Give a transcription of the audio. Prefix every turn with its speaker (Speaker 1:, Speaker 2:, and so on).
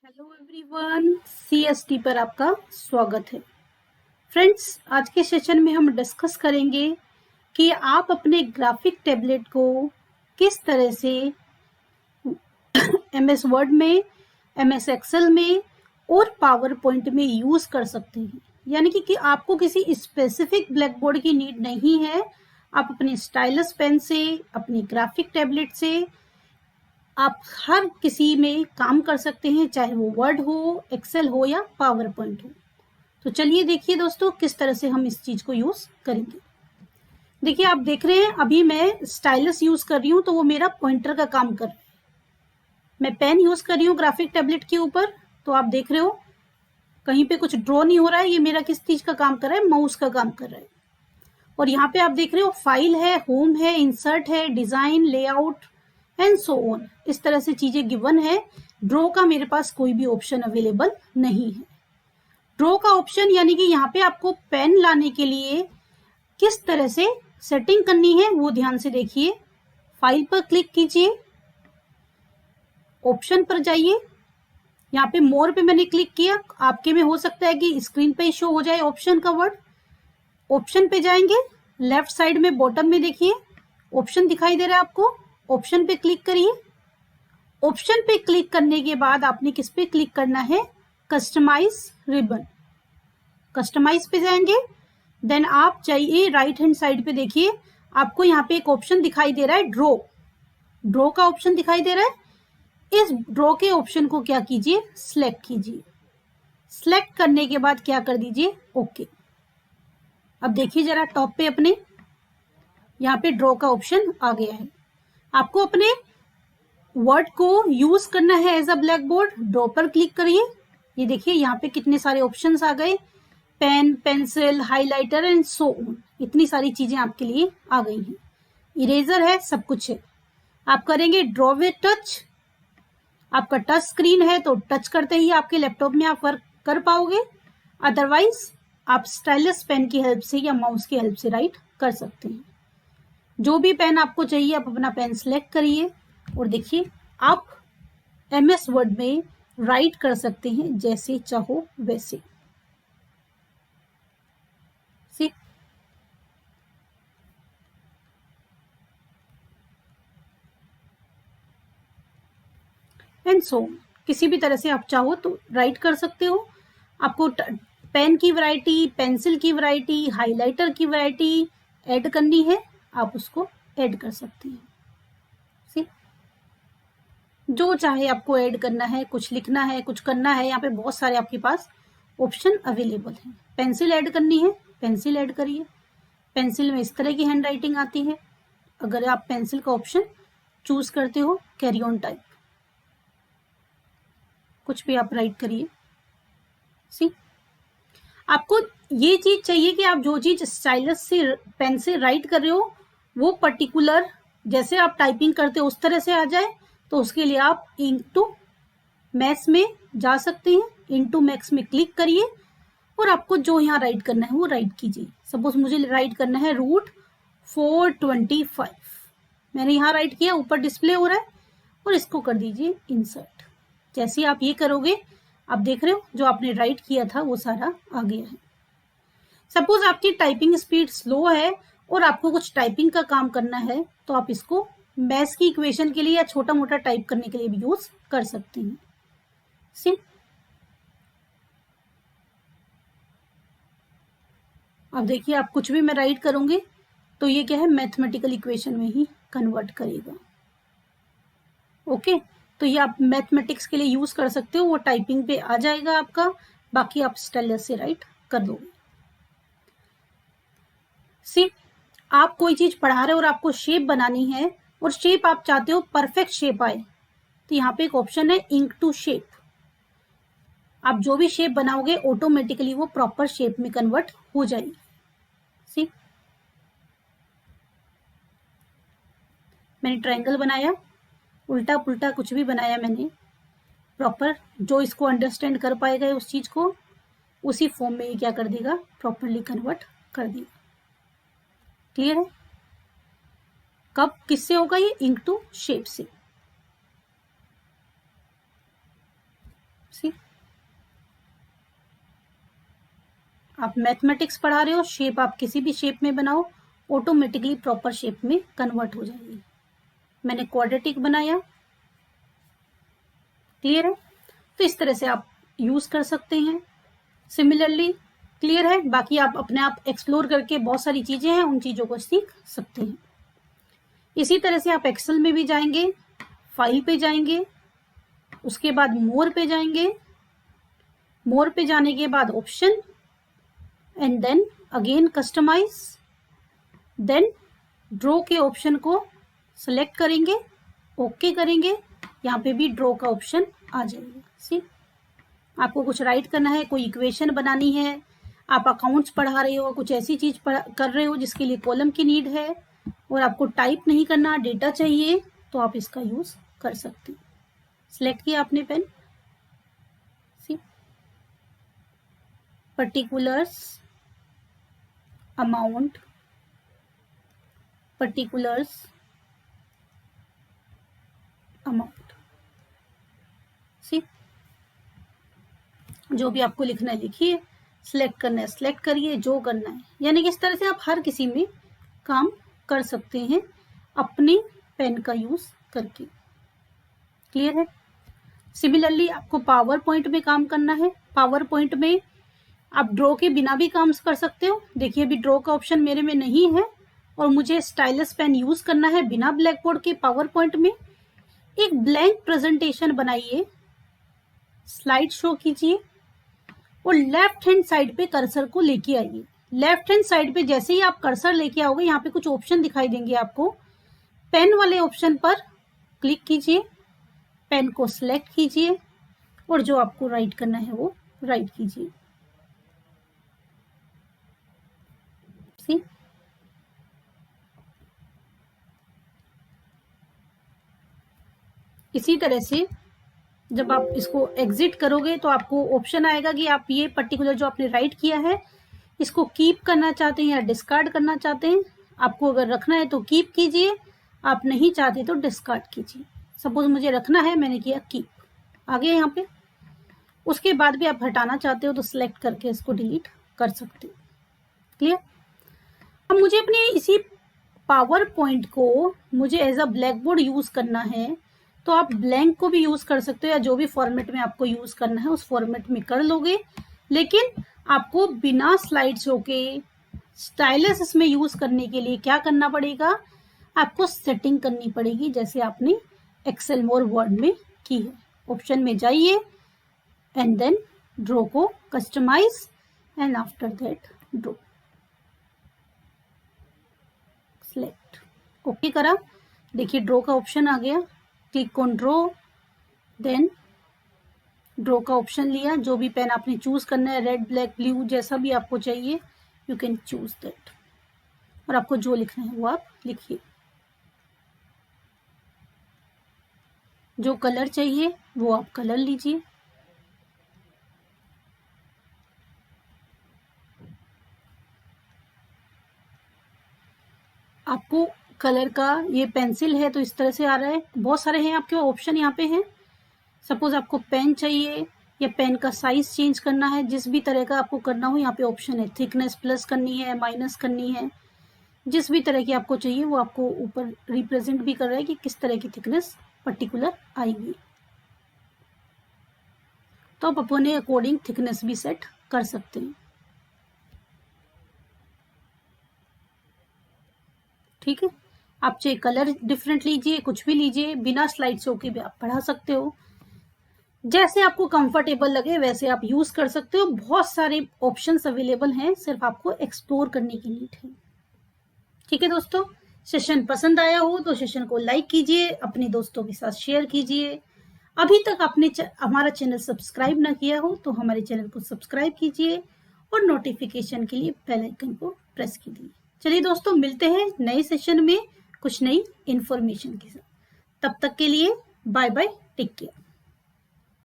Speaker 1: Hello everyone, CST पर आपका स्वागत है। फ्रेंड्स, आज के सेशन में हम डिस्कस करेंगे कि आप अपने ग्राफिक टैबलेट को किस तरह से एमएस वर्ड में, एमएस एक्सेल में और पावर पॉइंट में यूज कर सकते हैं। यानी कि आपको किसी स्पेसिफिक ब्लैक बोर्ड की नीड नहीं है। आप अपने स्टाइलस पेन से, अपनी ग्राफिक टैबलेट से आप हर किसी में काम कर सकते हैं, चाहे वो वर्ड हो, एक्सेल हो या पावर पॉइंट हो। तो चलिए देखिए दोस्तों, किस तरह से हम इस चीज को यूज करेंगे। देखिए, आप देख रहे हैं अभी मैं स्टाइलस यूज कर रही हूँ तो वो मेरा पॉइंटर का काम कर रहा है। मैं पेन यूज कर रही हूँ ग्राफिक टैबलेट के ऊपर, तो आप देख रहे हो कहीं पे कुछ ड्रॉ नहीं हो रहा है। ये मेरा किस चीज का काम कर रहा है? माउस का काम कर रहा है। और यहाँ पे आप देख रहे हो फाइल है, होम है, इंसर्ट है, design, layout and so on. इस तरह से चीजें गिवन है। ड्रॉ का मेरे पास कोई भी ऑप्शन अवेलेबल नहीं है। ड्रॉ का ऑप्शन यानी कि यहाँ पे आपको पेन लाने के लिए किस तरह से सेटिंग करनी है वो ध्यान से देखिए। फाइल पर क्लिक कीजिए, ऑप्शन पर जाइए। यहाँ पे मोर पे मैंने क्लिक किया। आपके में हो सकता है कि स्क्रीन पे शो हो जाए ऑप्शन का वर्ड। ऑप्शन पे जाएंगे, लेफ्ट साइड में बॉटम में देखिए ऑप्शन दिखाई दे रहा है आपको। ऑप्शन पे क्लिक करिए। ऑप्शन पे क्लिक करने के बाद आपने किस पे क्लिक करना है? Customise ribbon. कस्टमाइज पे जाएंगे, देन आप चाहिए राइट हैंड साइड पे देखिए, आपको यहाँ पे एक ऑप्शन दिखाई दे रहा है ड्रॉ। ड्रॉ का ऑप्शन दिखाई दे रहा है। इस ड्रॉ के ऑप्शन को क्या कीजिए? सिलेक्ट कीजिए। सिलेक्ट करने के बाद क्या कर दीजिए? ओके। अब देखिए जरा टॉप पे अपने यहाँ पे ड्रॉ का ऑप्शन आ गया है। आपको अपने वर्ड को यूज करना है as a blackboard. Draw पर क्लिक करिए। ये देखिए यहाँ पे कितने सारे ऑप्शंस आ गए, pen, pencil, highlighter and so on. इतनी सारी चीजें आपके लिए आ गई हैं। इरेजर है, सब कुछ है। आप करेंगे ड्रॉ विद टच। आपका टच स्क्रीन है तो टच करते ही आपके लैपटॉप में आप वर्क कर पाओगे। अदरवाइज आप स्टाइलस पेन की हेल्प से या माउस की हेल्प से राइट कर सकते हैं। जो भी पेन आपको चाहिए आप अपना पेन सिलेक्ट करिए और देखिए आप एमएस वर्ड में राइट कर सकते हैं जैसे चाहो वैसे। सी एंड सो किसी भी तरह से आप चाहो तो राइट कर सकते हो। आपको पेन की वैरायटी, पेंसिल की वैरायटी, हाइलाइटर की वैरायटी ऐड करनी है, आप उसको ऐड कर सकते हैं। सी जो चाहे आपको ऐड करना है, कुछ लिखना है, कुछ करना है, यहाँ पे बहुत सारे आपके पास ऑप्शन अवेलेबल हैं। पेंसिल ऐड करनी है, पेंसिल ऐड करिए। पेंसिल में इस तरह की हैंड राइटिंग आती है। अगर आप पेंसिल का ऑप्शन चूज करते हो, कैरी ऑन टाइप, कुछ भी आप राइट करिए। सी आपको ये चीज चाहिए कि आप जो चीज स्टाइलस से पेन से राइट कर रहे हो वो पर्टिकुलर जैसे आप टाइपिंग करते हो उस तरह से आ जाए, तो उसके लिए आप इंक टू मैक्स में जा सकते हैं। इंक टू मैक्स में क्लिक करिए और आपको जो यहाँ राइट करना है वो राइट कीजिए। सपोज मुझे राइट करना है √425। मैंने यहाँ राइट किया, ऊपर डिस्प्ले हो रहा है, और इसको कर दीजिए इंसर्ट। जैसे आप ये करोगे, आप देख रहे हो जो आपने राइट किया था वो सारा आ गया है। सपोज आपकी टाइपिंग स्पीड स्लो है और आपको कुछ टाइपिंग का काम करना है, तो आप इसको मैथ्स की इक्वेशन के लिए या छोटा मोटा टाइप करने के लिए भी यूज कर सकते हैं। सी अब देखिए, आप कुछ भी मैं राइट करूंगी तो ये क्या है? मैथमेटिकल इक्वेशन में ही कन्वर्ट करेगा। ओके, तो ये आप मैथमेटिक्स के लिए यूज कर सकते हो, वो टाइपिंग पे आ जाएगा आपका। बाकी आप स्टाइलस से राइट कर दोगे। सी आप कोई चीज पढ़ा रहे हो और आपको शेप बनानी है और शेप आप चाहते हो परफेक्ट शेप आए, तो यहाँ पे एक ऑप्शन है इंक टू शेप। आप जो भी शेप बनाओगे ऑटोमेटिकली वो प्रॉपर शेप में कन्वर्ट हो जाएगी। सी मैंने ट्रायंगल बनाया, उल्टा पुल्टा कुछ भी बनाया मैंने, प्रॉपर जो इसको अंडरस्टैंड कर पाएगा उस चीज को उसी फॉर्म में ये क्या कर देगा? प्रॉपरली कन्वर्ट कर देगा। क्लियर है? कब किससे होगा? ये इंक टू शेप से। सी, आप मैथमेटिक्स पढ़ा रहे हो, शेप आप किसी भी शेप में बनाओ, ऑटोमेटिकली प्रॉपर शेप में कन्वर्ट हो जाएगी। मैंने क्वाड्रेटिक बनाया, क्लियर है? तो इस तरह से आप यूज कर सकते हैं। सिमिलरली, क्लियर है? बाकी आप अपने आप एक्सप्लोर करके बहुत सारी चीजें हैं, उन चीजों को सीख सकते हैं। इसी तरह से आप एक्सेल में भी जाएंगे, फाइल पे जाएंगे, उसके बाद मोर पे जाएंगे, मोर पे जाने के बाद option, and then again customise, then draw के ऑप्शन को सिलेक्ट करेंगे, ओके करेंगे, यहाँ पे भी ड्रॉ का ऑप्शन आ जाएगा। सी, आपको कुछ राइट करना है, कोई इक्वेशन बनानी है, आप अकाउंट्स पढ़ा रहे हो, कुछ ऐसी चीज कर रहे हो जिसके लिए कॉलम की नीड है और आपको टाइप नहीं करना, डेटा चाहिए, तो आप इसका यूज कर सकते हैं। सिलेक्ट किया आपने पेन, सी, पर्टिकुलर्स, अमाउंट, पर्टिकुलर्स, अमाउंट, सी, जो भी आपको लिखना है लिखिए, सिलेक्ट करना है सिलेक्ट करिए, जो करना है। यानी कि इस तरह से आप हर किसी में काम कर सकते हैं अपने पेन का यूज करके। क्लियर है? सिमिलरली आपको पावर पॉइंट में काम करना है। पावर पॉइंट में आप ड्रॉ के बिना भी काम कर सकते हो। देखिए अभी ड्रॉ का ऑप्शन मेरे में नहीं है और मुझे स्टाइलस पेन यूज करना है बिना ब्लैक बोर्ड के। पावर पॉइंट में एक ब्लैंक प्रेजेंटेशन बनाइए, स्लाइड शो कीजिए और लेफ्ट हैंड साइड पे कर्सर को लेके आइए। लेफ्ट हैंड साइड पे जैसे ही आप कर्सर लेके आओगे, यहाँ पे कुछ ऑप्शन दिखाई देंगे आपको। पेन वाले ऑप्शन पर क्लिक कीजिए, पेन को सिलेक्ट कीजिए और जो आपको राइट करना है वो राइट कीजिए। सी, इसी तरह से जब आप इसको एग्जिट करोगे तो आपको ऑप्शन आएगा कि आप ये पर्टिकुलर जो आपने राइट किया है इसको कीप करना चाहते हैं या डिस्कार्ड करना चाहते हैं। आपको अगर रखना है तो कीप कीजिए, आप नहीं चाहते तो डिस्कार्ड कीजिए। सपोज मुझे रखना है, मैंने किया कीप, आ गया यहाँ पे। उसके बाद भी आप हटाना चाहते हो तो सिलेक्ट करके इसको डिलीट कर सकते हो। क्लियर? अब मुझे अपने इसी पावर पॉइंट को मुझे as a blackboard use करना है, तो आप ब्लैंक को भी यूज कर सकते हो या जो भी फॉर्मेट में आपको यूज करना है उस फॉर्मेट में कर लोगे। लेकिन आपको बिना स्लाइड शो के स्टाइलस इसमें यूज करने के लिए क्या करना पड़ेगा, आपको सेटिंग करनी पड़ेगी जैसे आपने एक्सेल मोर वर्ड में की है। ऑप्शन में जाइए एंड देन ड्रॉ को customise and after that draw, select, okay करा। देखिए ड्रॉ का ऑप्शन आ गया, click on draw, then draw का ऑप्शन लिया। जो भी पेन आपने चूज करना है, रेड, ब्लैक, ब्लू, जैसा भी आपको चाहिए यू कैन चूज दैट, और आपको जो लिखना है वो आप लिखिए। जो कलर चाहिए वो आप कलर लीजिए। आपको कलर का ये पेंसिल है तो इस तरह से आ रहा है, बहुत सारे हैं आपके ऑप्शन यहाँ पे हैं। सपोज आपको पेन चाहिए या पेन का साइज चेंज करना है, जिस भी तरह का आपको करना हो यहाँ पे ऑप्शन है। थिकनेस प्लस करनी है, माइनस करनी है, जिस भी तरह की आपको चाहिए वो आपको ऊपर रिप्रेजेंट भी कर रहा है कि किस तरह की थिकनेस पर्टिकुलर आएगी। तो आप अपने अकॉर्डिंग थिकनेस भी सेट कर सकते हैं। ठीक है, आप चाहे कलर डिफरेंट लीजिए, कुछ भी लीजिए, बिना स्लाइड शो के भी आप पढ़ा सकते हो। जैसे आपको कंफर्टेबल लगे वैसे आप यूज कर सकते हो। बहुत सारे ऑप्शंस अवेलेबल हैं, सिर्फ आपको एक्सप्लोर करने की नीड है। ठीक है दोस्तों, सेशन पसंद आया हो तो सेशन को लाइक कीजिए, अपने दोस्तों के साथ शेयर कीजिए। अभी तक आपने हमारा चैनल सब्सक्राइब ना किया हो तो हमारे चैनल को सब्सक्राइब कीजिए और नोटिफिकेशन के लिए बेल आइकन को प्रेस कीजिए। चलिए दोस्तों, मिलते हैं नए सेशन में कुछ नई इंफॉर्मेशन के साथ। तब तक के लिए बाय बाय, टेक केयर।